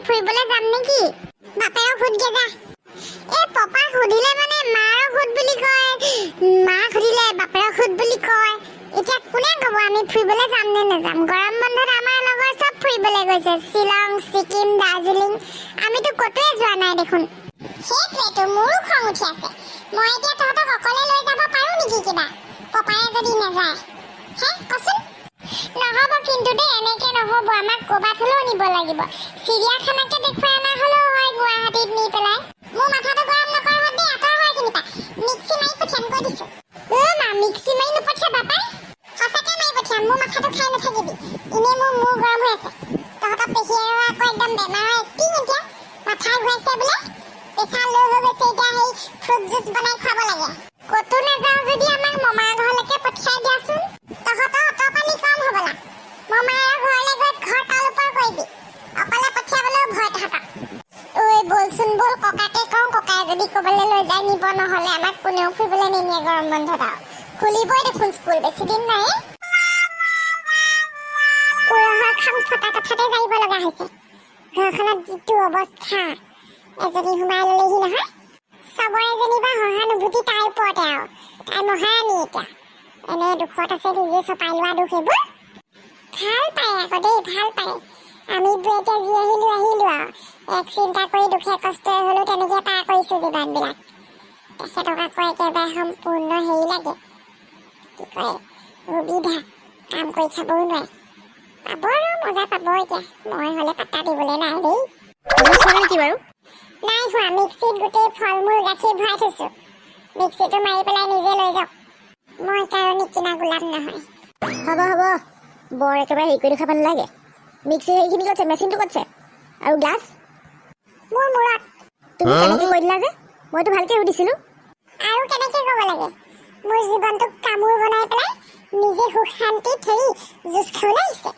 ফুৰিবলৈ যাম নেকি বাপেৰক সুধগে যা এই পপাক সুধিলে মানে মাৰক সুধ বুলি কয় মাক সুধিলে বাপেৰক সুধ বুলি কয় এতিয়া কোনে ক'ব আমি ফুৰিবলৈ যাম নে নাযাম গৰম বন্ধত আমাৰ লগৰ চব ফুৰিবলৈ গৈছে শ্বিলং ছিকিম দাৰ্জিলিং আমিতো ক'তোৱে যোৱা নাই দেখোন সেইটোৱেতো মোৰো খং উঠি আছে মই এতিয়া তহঁতক অকলে লৈ যাব পাৰো নেকি কিবা পপায়ে যদি নাযায় হে কচোন নহ'ব কিন্তু দেই এনেকে নহ'ব আমাক ক'ৰবাত হ'লেও নিব লাগিব চিৰিয়াখানাকে দেখুৱাই অনা হ'লেও হয় গুৱাহাটীত নি পেলাই মোৰ মাথাটো গৰম নকৰ হত দেই আঁতৰ হয় কিনিবা মিক্সি মাৰি পঠিয়াম কৈ দিছোঁ মা মিক্সি মাৰি নপঠিয়া বাপাই সঁচাকে মাৰি পঠিয়াম মোৰ মাথাটো খাই নাথাকিবি এনেই মোৰ মূৰ গৰম হৈ আছে তহঁতৰ পেহী আৰু আকৌ একদম বেমাৰৰ এক্টিং এতিয়া মাথা ঘূৰাইছে বোলে প্ৰেছাৰ ল' হৈ গৈছে এতিয়া সেই ফ্ৰুট জুচ বনাই খুৱাব লাগে ক'তো নাযাওঁ যদি আমাক মমাৰ ঘৰলৈকে পঠিয়াই দিয়াচোন তহঁতৰ অটৰ পানী কম হ'বলা মমাৰ ঘৰলৈ গৈ ঘৰ তল ওপৰ কৰিবি অকলে পঠিয়াবলৈও ভয় তহঁতক ঐ বলচোন বল ককাকে কওঁ ককাই যদি ক'বলৈ লৈ যায় নিব নহ'লে আমাক কোনেও ফুৰিবলৈ নিনিয়ে গৰম বন্ধত আৰু খুলিবই দেখোন স্কুল বেছি দিন নাই উৰহৰ খাম ফটা কথাতে যাইব লগা হৈছে ঘৰখনত যিটো অৱস্থা এজনী সোমাই ল'লেহি নহয় চবৰে যেনিবা সহানুভূতি তাইৰ ওপৰতে আৰু তাই মহাৰাণী এতিয়া এনে দুখত আছে নিজে চপাই লোৱা দুখ এইবোৰ ভাল পায় আকৌ দেই ভাল পায় আমিবোৰ এতিয়া যি আহিলো আৰু এক চিন্তা কৰি দুখে কষ্টই হ'লেও তেনেকৈ পাৰ কৰিছোঁ জীৱনবিলাক তেখেতক আকৌ একেবাৰে সম্পূৰ্ণ হেৰি লাগে কি কয় সুবিধা কাম কৰি খাবও নোৱাৰে পাব আৰু মজা পাব এতিয়া মই হ'লে পাত্তা দিবলৈ নাই দেই নেকি বাৰু নাই হোৱা মিক্সিত গোটেই ফল মূল গাখীৰ ভৰাই থৈছোঁ মিক্সিটো মাৰি পেলাই নিজে লৈ যাওক মই কাৰো নিকিনা গোলাপ নহয় হ'ব বৰ একেবাৰে হেৰি কৰি দেখাব নালাগে মিক্সি সেইখিনি ক'ত আছে মেচিনটো ক'ত আছে আৰু গ্লাছ মোৰ মূৰত তুমি কেনেকৈ কৈ দিলা যে মইতো ভালকৈ সুধিছিলোঁ আৰু কেনেকৈ ক'ব লাগে মোৰ জীৱনটোক কামোৰ বনাই পেলাই নিজে সুখ শান্তিত হেৰি জুচ খাবলৈ আহিছে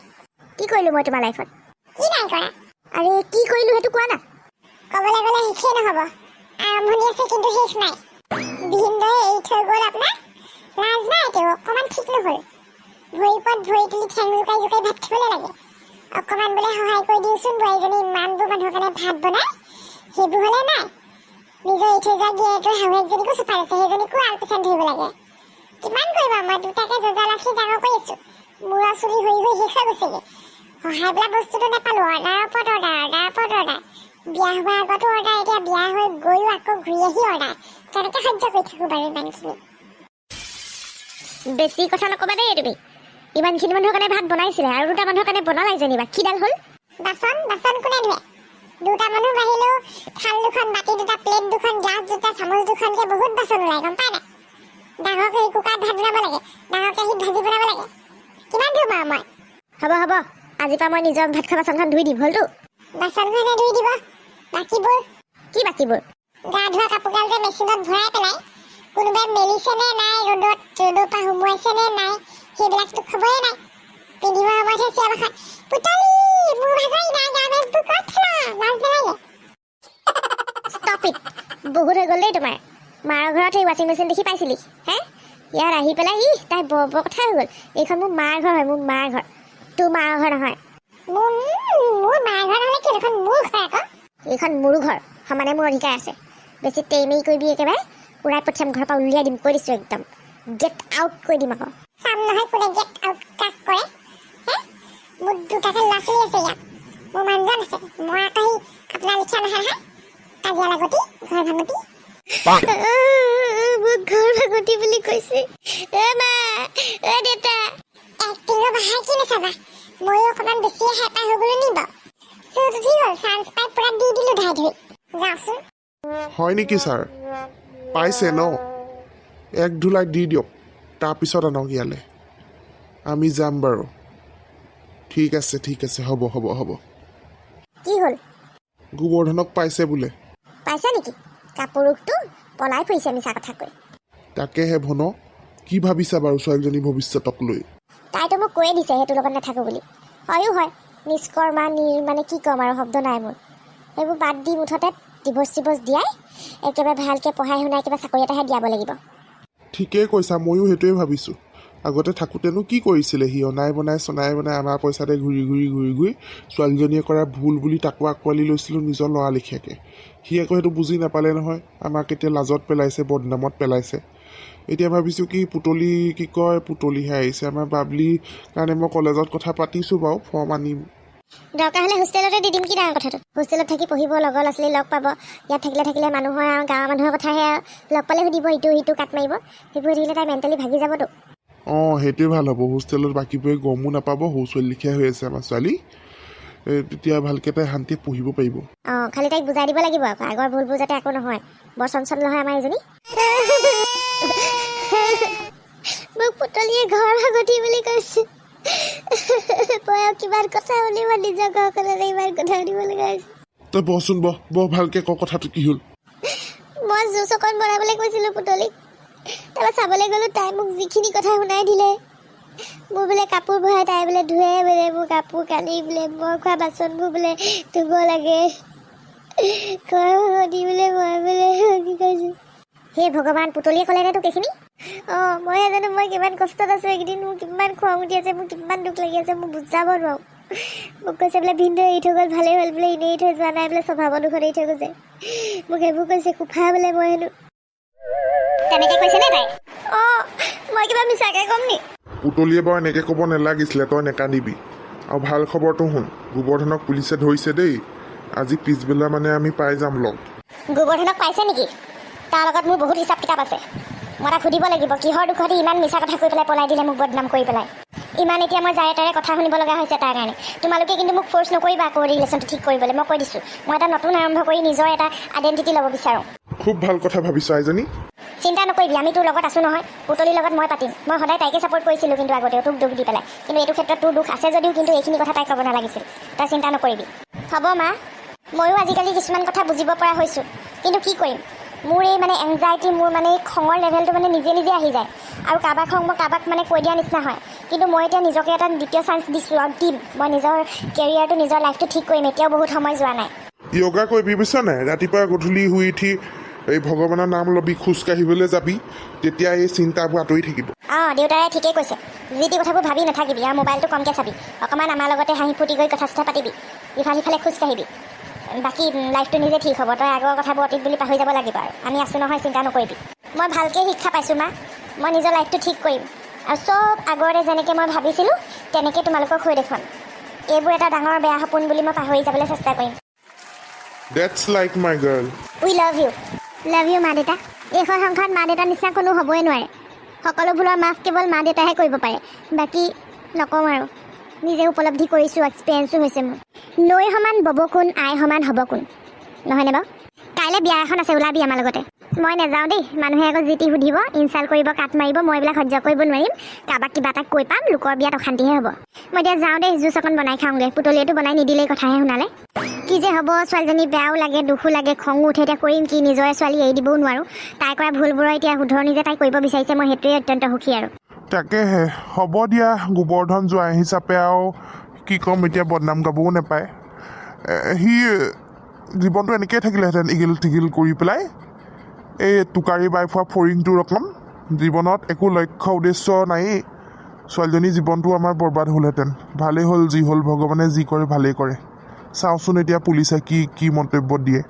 কি কৰিলোঁ মই তোমাৰ লাইফত কি নাই কৰা আৰে কি কৰিলোঁ সেইটো কোৱা না ক'বলৈ গ'লে শেষেই নহ'ব আৰম্ভণি আছে কিন্তু শেষ নাই ভিনদৈ এৰি থৈ গ'ল আপোনাক লাজ নাই তেওঁ অকণমান ঠিক নহ'ল ভৰি ওপৰত ভৰি তুলি ঠেং জোকাই জোকাই ভাত খাবলৈ লাগে অকণমান বোলে সহায় কৰি দিওঁচোন বোৱাৰীজনী ইমানবোৰ মানুহৰ কাৰণে ভাত বনাই সেইবোৰ হ'লে নাই নিজৰ এৰি থৈ যোৱা গিৰিয়েকৰ শাহুৱেকজনীকো চপাই আছে সেইজনীকো আলপৈচান ধৰিব লাগে কিমান কৰিব মই দুটাকে জজা লাখি ডাঙৰ কৰি আছোঁ মূৰৰ চুলি হৈ শেষ হৈ গৈছেগৈ সহায় বোলা বস্তুটো নাপালোঁ অৰ্ডাৰৰ ওপৰত অৰ্ডাৰ বিয়া হোৱাৰ আগতো অৰ্ডাৰ এতিয়া বিয়া হৈ গৈও আকৌ ঘূৰি আহি অৰ্ডাৰ কেনেকৈ সহ্য কৰি থাকোঁ বাৰু ইমানখিনি বেছি কথা নক'বা দেই তুমি ইমানখিনি মানুহৰ কাৰণে ভাত বনাইছিলে আৰু দুটা মানুহৰ কাৰণে বনালাই যেনিবা কিডাল হ'ল বাচন কোনে ধুৱে দুটা মানুহ বাঢ়িলেও থাল দুখন বাতি দুটা প্লেট দুখন গ্লাছ দুটা চামুচ দুখনকৈ বহুত বাচন ওলাই গম পাই নাই ডাঙৰ কেৰাহী কুকাৰত ভাত বনাব লাগে ডাঙৰ কেৰাহীত ভাজি বনাব লাগে কিমান ধুম আৰু মই হ'ব আজিৰ পৰা মই নিজৰ ভাত খোৱা বাচনখন ধুই দিম হ'লতো বাচনখনে ধুই দিব বাকীবোৰ কি বাকীবোৰ গা ধোৱা কাপোৰগাল যে মেচিনত ভৰাই পেলাই কোনোবাই মেলিছে নে নাই ৰ'দৰ পৰা সুমুৱাইছে নে নাই সেইবিলাকতো খবৰেই নাই পিন্ধিব সময়তহে চিঞৰ বাখৰ পুতলি মোৰ ভাগৰ নাই গা মেজবোৰ ক'ত থলা লাজ নালাগে ষ্টপ ইট বহুত হৈ গ'ল দেই তোমাৰ মাৰ ঘৰত সেই ৱাশ্বিং মেচিন দেখি পাইছিলি হে ইয়াত আহি পেলাই তাই বৰ কথা হৈ গ'ল এইখন মোৰ মাৰ ঘৰ হয় মোৰ মাৰ ঘৰ তোৰ মাৰ ঘৰ নহয় মোৰ মাৰ ঘৰ নহ'লে কি দেখোন মোৰ ঘৰ আকৌ এইখন মোৰো ঘৰ সমানে মোৰ অধিকাৰ আছে বেছি টেইমেই কৰিবি একেবাৰে উৰাই পঠিয়াম ঘৰৰ পৰা উলিয়াই দিম কৈ দিছোঁ একদম গেট আউট কৰি দিম আকৌ চাম নহয় কোনে গেট আউট কাক কৰে হে মোৰ দুটাকে ল'ৰা ছোৱালী আছে ইয়াত মোৰ মানুহজন আছে মই আকৌ সেই আপোনাৰ লিখা নহয় কাজিয়া লাগতি ঘৰ ভাঙতি মোক ঘৰ ভাগতি বুলি কৈছে মা দেউতা এক্টিঙৰ বাহাৰ কি নাচাবা ময়ো অকণমান বেছিয়ে হেঁপাহ হৈ গ'লো নিব চুট উঠি গ'ল চান্স পাই পূৰা দি দিলোঁ ধাই ধৰি যাওঁচোন হয় নেকি ছাৰ পাইছে ন এক ধুলাই দি দিয়ক তাৰপিছত আনক ইয়ালৈ আমি যাম বাৰু ঠিক আছে হ'ব কি হ'ল গোবৰ্ধনক পাইছে বোলে পাইছা নেকি কাপোৰটো পলাই ফুৰিছে মিছা কথা কৈ তাকেহে ভন কি ভাবিছা বাৰু ছোৱালীজনী ভৱিষ্যতক লৈ তাইতো মোক কৈয়ে দিছে সেইটো লগত নাথাকোঁ বুলি হয়ো হয় নিষ্কৰ্মা মানে কি ক'ম আৰু শব্দ নাই মোৰ সেইবোৰ বাদ দি মুঠতে ডিভৰ্চ দিয়াই একেবাৰে ভালকৈ পঢ়াই শুনাই কিবা চাকৰি এটাহে দিয়াব লাগিব ঠিকেই কৈছা ময়ো সেইটোৱে ভাবিছোঁ আগতে থাকোঁতেনো কি কৰিছিলে সি অনাই বনাই চনাই বনাই আমাৰ পইচাতে ঘূৰি ঘূৰি ছোৱালীজনীয়ে কৰা ভুল বুলি তাকো আঁকোৱালি লৈছিলোঁ নিজৰ ল'ৰা লেখীয়াকৈ। সি আকৌ সেইটো বুজি নাপালে নহয়, আমাক এতিয়া লাজত পেলাইছে, বদনামত পেলাইছে। এতিয়া ভাবিছোঁ কি পুতলিহে আহিছে আমাৰ বাবলিৰ কাৰণে। মই কলেজত কথা পাতিছোঁ বাৰু, ফৰ্ম আনিম। দৰকাৰ হ'লে হোষ্টেলতে দি দিম, কি ডাঙৰ কথাটো। হোষ্টেলত থাকি পঢ়িব, লগৰ ল'ৰা ছোৱালী লগ পাব। ইয়াত থাকিলে মানুহৰ আৰু গাঁৱৰ মানুহৰ কথাহে লগ পালে সুধিব, ইটো কাট মাৰিব। সেইবোৰ থাকিলে তাই মেণ্টেলি ভাগি যাবতো। অঁ সেইটোৱে ভাল হ'ব। হোষ্টেলত বাকীবোৰে গমো নাপাব সৰু ছোৱালী লিখীয়া হৈ আছে আমাৰ ছোৱালী। তেতিয়া ভালকৈ তাই শান্তিয়ে পঢ়িব পাৰিব। অঁ খালি তাইক বুজাই দিব লাগিব আকৌ, আগৰ ভুলবোৰ যাতে একো নহয়। বৰ চঞ্চল নহয় আমাৰ এজনী। মোক পুতলিয়ে ঘৰ ভাগতি বুলি কৈছে। বয়স কিমান কথা শুনি মই নিজৰ ঘৰখনলৈ ইমান কথা শুনিব লগা হৈছে। তই বহচোন, বহ ভালকৈ ক কথাটো কি হ'ল। মই জুচ অকণ বনাবলৈ কৈছিলোঁ পুতলিক। তাৰপৰা চাবলৈ গ'লোঁ, তাই মোক যিখিনি কথা শুনাই দিলে। মোৰ বোলে কাপোৰ ভৰাই তাই বোলে ধুৱে, বোলে মোৰ কাপোৰ কানি বোলে মই খোৱা বাচনবোৰ বোলে ধুব লাগে। ঘৰ ভাগতি বোলে মই বোলে কি কৈছোঁ। সেই ভগৱান, পুতলিয়ে ক'লেনে তোক এইখিনি? অঁ মইহে জানো মই কিমান কষ্টত আছোঁ এইকেইদিন। মোৰ কিমান খং উঠি আছে, মোৰ কিমান দুখ লাগি আছে, মই বুজাব নোৱাৰোঁ। মোক কৈছে বোলে ভিনদেউ এৰি থৈ গ'ল, ভালেই হ'ল বোলে, এনেই এৰি থৈ যোৱা নাই বোলে, স্বভাৱৰ দুখত এৰি থৈ গৈছে। মোক সেইবোৰ কৈছে, কুফা বোলে মই হেনো। তেনেকৈ কৈছে নে তাই? অঁ মই কিবা মিছাকৈ ক'ম নি? পুতলিয়ে বাৰু এনেকৈ ক'ব নালাগিছিলে, তই নেকান্দিবি। আৰু ভাল খবৰটো শুন, গোবৰ্ধনক পুলিচে ধৰিছে দেই। আজি পিছবেলা মানে আমি পাই যাম লগ। গোবৰ্ধনক পাইছে নেকি? তাৰ লগত মোৰ বহুত হিচাপ কিতাপ আছে। মই তাক সুধিব লাগিব, কিহৰ দুখতে ইমান মিছা কথা কৈ পেলাই পলাই দিলে, মোক বদনাম কৰি পেলাই। ইমান এতিয়া মই যাৰে তাৰে কথা শুনিব লগা হৈছে তাৰ কাৰণে। তোমালোকে কিন্তু মোক ফ'ৰ্চ নকৰিবা আকৌ ৰিলেশ্যনটো ঠিক কৰিবলৈ। মই কৈ দিছোঁ, মই এটা নতুন আৰম্ভ কৰি নিজৰ এটা আইডেণ্টিটি ল'ব বিচাৰোঁ। খুব ভাল কথা ভাবিছোঁ আইজনী। চিন্তা নকৰিবি, আমি তোৰ লগত আছোঁ নহয়। পুতলিৰ লগত মই পাতিম। মই সদায় তাইকে ছাপোৰ্ট কৰিছিলোঁ, কিন্তু আগতেও তোক দুখ দি পেলাই। কিন্তু এইটো ক্ষেত্ৰত তোৰ দুখ আছে যদিও কিন্তু এইখিনি কথা তাইক ক'ব নালাগিছিল। তই চিন্তা নকৰিবি। হ'ব মা, ময়ো আজিকালি কিছুমান কথা বুজিব পৰা হৈছোঁ। কিন্তু কি কৰিম, মোৰ এই মানে এংজাইটি, মোৰ মানে এই খঙৰ লেভেলটো মানে নিজে আহি যায়। আৰু কাৰোবাৰ খং মই কাৰোবাক মানে কৈ দিয়া নিচিনা হয়। কিন্তু মই এতিয়া নিজকে এটা দ্বিতীয় চান্স দিছোঁ আৰু দিম। মই নিজৰ কেৰিয়াৰটো, নিজৰ লাইফটো ঠিক কৰিম। এতিয়াও বহুত সময় যোৱা নাই। য়োগা কৰিবি বুজিছ নাই? ৰাতিপুৱা গধূলি শুই উঠি এই ভগৱানৰ নাম ল'বি, খোজকাঢ়িবলৈ যাবি, তেতিয়া এই চিন্তাবোৰ আঁতৰি থাকিব। অঁ দেউতাৰে ঠিকেই কৈছে। যি টি কথাবোৰ ভাবি নাথাকিবি আৰু মোবাইলটো কমকৈ চাবি। অকণমান আমাৰ লগতে হাঁহি ফূৰ্তি কৰি কথা চথা পাতিবি, ইফাল সিফালে খোজকাঢ়িবি। বাকী লাইফটো নিজে ঠিক হ'ব। তই আগৰ কথাবোৰ অতীত বুলি পাহৰি যাব লাগিব আৰু। আমি আছোঁ নহয়, চিন্তা নকৰিবি। মই ভালকৈ শিক্ষা পাইছোঁ মা। মই নিজৰ লাইফটো ঠিক কৰিম আৰু চব আগতে যেনেকৈ মই ভাবিছিলোঁ তেনেকৈ তোমালোকক হৈ দেখুৱাম। এইবোৰ এটা ডাঙৰ বেয়া সপোন বুলি মই পাহৰি যাবলৈ চেষ্টা কৰিম। That's like my girl. We love you. Love you মা দেউতা। এইখন সংসাৰত মা দেউতাৰ নিচিনা কোনো হ'বই নোৱাৰে। সকলো ভুলৰ মাফ কেৱল মা দেউতাহে কৰিব পাৰে। বাকী নকওঁ আৰু। নিজে উপলব্ধি কৰিছোঁ, এক্সপিৰিয়েঞ্চো হৈছে মোৰ। নৈ সমান বব কোন, আই সমান হ'ব কোন, নহয়নে বাৰু? কাইলৈ বিয়া এখন আছে, ওলাবি আমাৰ লগতে। মই নাযাওঁ দেই। মানুহে আকৌ যি টি সুধিব, ইনচাল্ট কৰিব, কাট মাৰিব। মই এইবিলাক সহ্য কৰিব নোৱাৰিম। কাৰোবাক কিবা এটা কৈ পাম, লোকৰ বিয়াত অশান্তিহে হ'ব। মই এতিয়া যাওঁ দেই, জুচ অকণ বনাই খাওঁগৈ। পুতলিয়েতো বনাই নিদিলেই, কথাহে শুনালে। কি যে হ'ব, ছোৱালীজনী বেয়াও লাগে, দুখো লাগে, খঙো উঠে। এতিয়া কৰিম কি, নিজৰে ছোৱালী এৰি দিবও নোৱাৰোঁ। তাই কৰা ভুলবোৰৰ এতিয়া শুধৰণি যে তাই কৰিব বিচাৰিছে, মই সেইটোৱে অত্যন্ত সুখী আৰু। তাকেহে, হ'ব দিয়া। গোবৰ্ধন জোৱাই হিচাপে আৰু কি ক'ম এতিয়া, বদনাম গাবও নাপায়। সি জীৱনটো এনেকৈয়ে থাকিলেহেঁতেন, ইগিল টিগিল কৰি পেলাই। এই টোকাৰী বাই ফুৰা ফৰিংটোৰ ৰকম জীৱনত একো লক্ষ্য উদ্দেশ্য নায়েই। ছোৱালীজনীৰ জীৱনটো আমাৰ বৰবাদ হ'লহেঁতেন। ভালেই হ'ল যি হ'ল, ভগৱানে যি কৰে ভালেই কৰে। চাওঁচোন এতিয়া পুলিচে কি মন্তব্য দিয়ে।